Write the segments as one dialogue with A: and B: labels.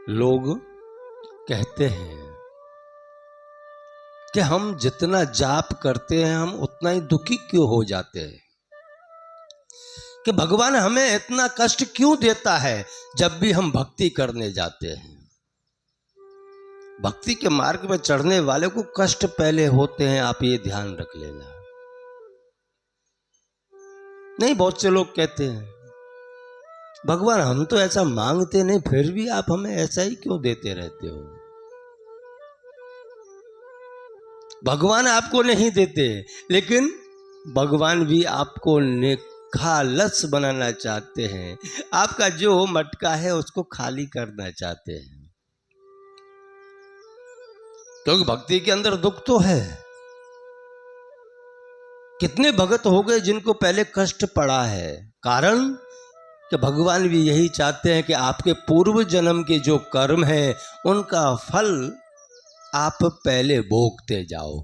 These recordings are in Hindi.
A: लोग कहते हैं कि हम जितना जाप करते हैं हम उतना ही दुखी क्यों हो जाते हैं, कि भगवान हमें इतना कष्ट क्यों देता है जब भी हम भक्ति करने जाते हैं। भक्ति के मार्ग में चढ़ने वाले को कष्ट पहले होते हैं, आप ये ध्यान रख लेना। नहीं, बहुत से लोग कहते हैं भगवान हम तो ऐसा मांगते नहीं, फिर भी आप हमें ऐसा ही क्यों देते रहते हो। भगवान आपको नहीं देते, लेकिन भगवान भी आपको निखालस बनाना चाहते हैं। आपका जो मटका है उसको खाली करना चाहते हैं, क्योंकि भक्ति के अंदर दुख तो है। कितने भगत हो गए जिनको पहले कष्ट पड़ा है, कारण कि भगवान भी यही चाहते हैं कि आपके पूर्व जन्म के जो कर्म है उनका फल आप पहले भोगते जाओ,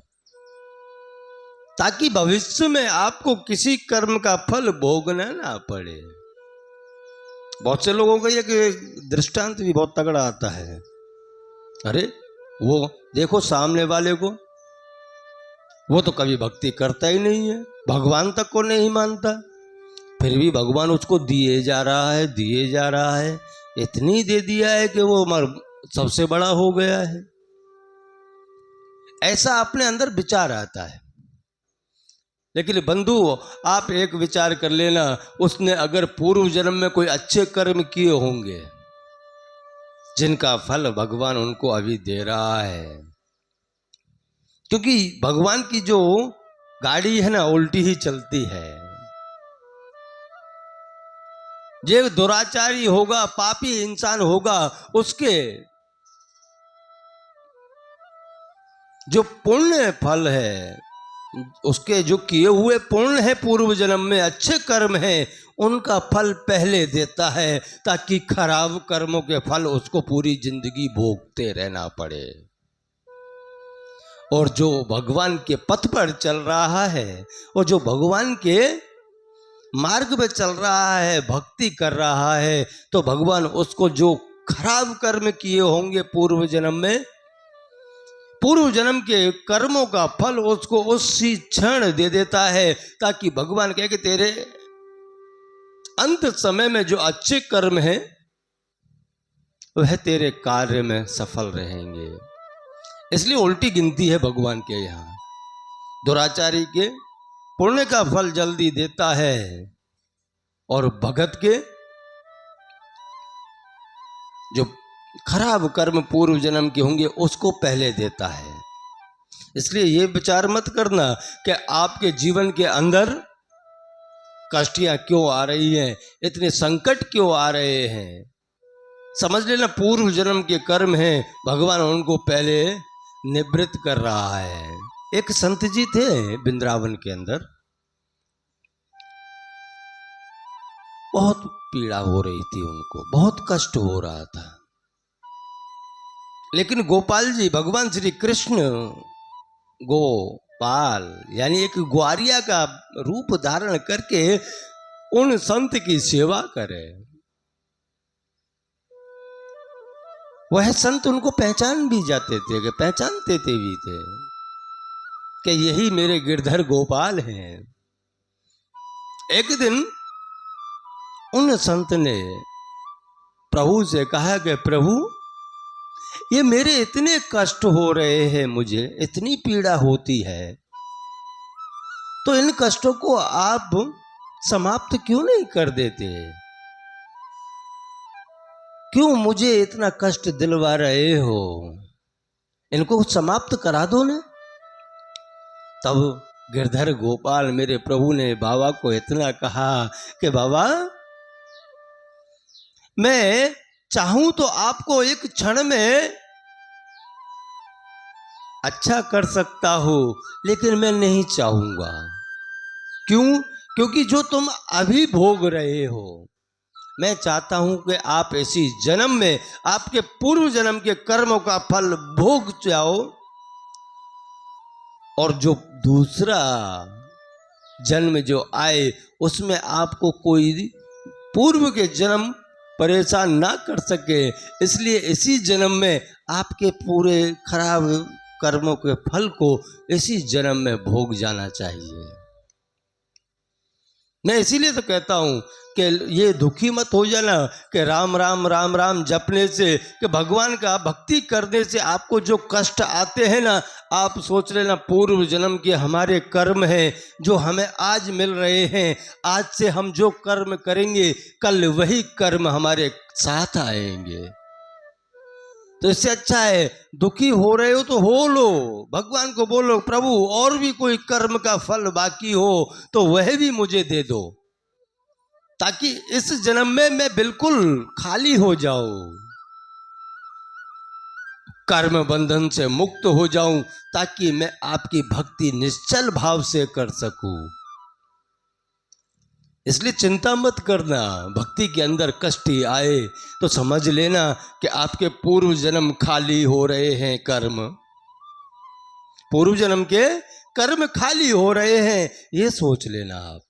A: ताकि भविष्य में आपको किसी कर्म का फल भोगना ना पड़े। बहुत से लोगों का ये दृष्टांत भी बहुत तगड़ा आता है। अरे वो देखो सामने वाले को, वो तो कभी भक्ति करता ही नहीं है, भगवान तक को नहीं मानता, फिर भी भगवान उसको दिए जा रहा है, दिए जा रहा है। इतनी दे दिया है कि वो सबसे बड़ा हो गया है। ऐसा अपने अंदर विचार आता है। लेकिन बंधु, आप एक विचार कर लेना, उसने अगर पूर्व जन्म में कोई अच्छे कर्म किए होंगे जिनका फल भगवान उनको अभी दे रहा है, क्योंकि भगवान की जो गाड़ी है ना उल्टी ही चलती है। जो दुराचारी होगा, पापी इंसान होगा, उसके जो पुण्य फल है, उसके जो किए हुए पुण्य है पूर्व जन्म में, अच्छे कर्म है, उनका फल पहले देता है, ताकि खराब कर्मों के फल उसको पूरी जिंदगी भोगते रहना पड़े। और जो भगवान के पथ पर चल रहा है और जो भगवान के मार्ग में चल रहा है, भक्ति कर रहा है, तो भगवान उसको जो खराब कर्म किए होंगे पूर्व जन्म में, पूर्व जन्म के कर्मों का फल उसको उसी क्षण दे देता है, ताकि भगवान कहे कि तेरे अंत समय में जो अच्छे कर्म हैं वह तेरे कार्य में सफल रहेंगे। इसलिए उल्टी गिनती है भगवान के यहाँ। दुराचारी के पुण्य का फल जल्दी देता है और भगत के जो खराब कर्म पूर्व जन्म के होंगे उसको पहले देता है। इसलिए ये विचार मत करना कि आपके जीवन के अंदर कष्टियां क्यों आ रही हैं, इतने संकट क्यों आ रहे हैं। समझ लेना पूर्व जन्म के कर्म हैं, भगवान उनको पहले निवृत्त कर रहा है। एक संत जी थे वृंदावन के अंदर, बहुत पीड़ा हो रही थी उनको, बहुत कष्ट हो रहा था, लेकिन गोपाल जी, भगवान श्री कृष्ण गोपाल यानी एक ग्वारिया का रूप धारण करके उन संत की सेवा करे। वह संत उनको पहचान भी जाते थे, कि पहचानते थे भी थे कि यही मेरे गिरधर गोपाल हैं। एक दिन उन संत ने प्रभु से कहा कि प्रभु, ये मेरे इतने कष्ट हो रहे हैं, मुझे इतनी पीड़ा होती है, तो इन कष्टों को आप समाप्त क्यों नहीं कर देते? क्यों मुझे इतना कष्ट दिलवा रहे हो? इनको समाप्त करा दो ना। तब गिरधर गोपाल मेरे प्रभु ने बाबा को इतना कहा कि बाबा, मैं चाहूं तो आपको एक क्षण में अच्छा कर सकता हूं, लेकिन मैं नहीं चाहूंगा। क्यों? क्योंकि जो तुम अभी भोग रहे हो, मैं चाहता हूं कि आप इसी जन्म में आपके पूर्व जन्म के कर्मों का फल भोग जाओ, और जो दूसरा जन्म जो आए उसमें आपको कोई पूर्व के जन्म परेशान ना कर सके, इसलिए इसी जन्म में आपके पूरे खराब कर्मों के फल को इसी जन्म में भोग जाना चाहिए। मैं इसीलिए तो कहता हूं कि ये दुखी मत हो जाना कि राम राम राम राम जपने से, कि भगवान का भक्ति करने से आपको जो कष्ट आते हैं ना, आप सोच लेना पूर्व जन्म के हमारे कर्म हैं जो हमें आज मिल रहे हैं। आज से हम जो कर्म करेंगे कल वही कर्म हमारे साथ आएंगे। तो इससे अच्छा है दुखी हो रहे हो तो हो लो, भगवान को बोलो प्रभु और भी कोई कर्म का फल बाकी हो तो वह भी मुझे दे दो, ताकि इस जन्म में मैं बिल्कुल खाली हो जाऊं, कर्म बंधन से मुक्त हो जाऊं, ताकि मैं आपकी भक्ति निश्चल भाव से कर सकूं। इसलिए चिंता मत करना, भक्ति के अंदर कष्ट ही आए तो समझ लेना कि आपके पूर्व जन्म खाली हो रहे हैं, कर्म पूर्व जन्म के कर्म खाली हो रहे हैं, ये सोच लेना आप।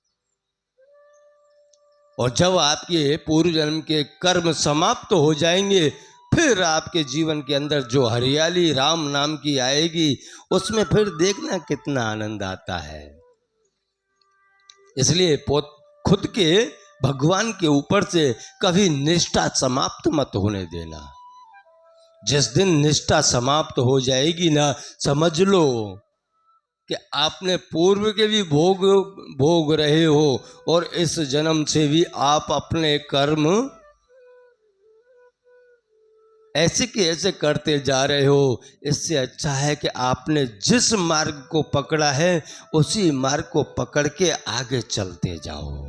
A: और जब आपके पूर्व जन्म के कर्म समाप्त हो जाएंगे, फिर आपके जीवन के अंदर जो हरियाली राम नाम की आएगी, उसमें फिर देखना कितना आनंद आता है। इसलिए खुद के भगवान के ऊपर से कभी निष्ठा समाप्त मत होने देना। जिस दिन निष्ठा समाप्त हो जाएगी ना, समझ लो कि आपने पूर्व के भी भोग रहे हो और इस जन्म से भी आप अपने कर्म ऐसे के ऐसे करते जा रहे हो। इससे अच्छा है कि आपने जिस मार्ग को पकड़ा है उसी मार्ग को पकड़ के आगे चलते जाओ।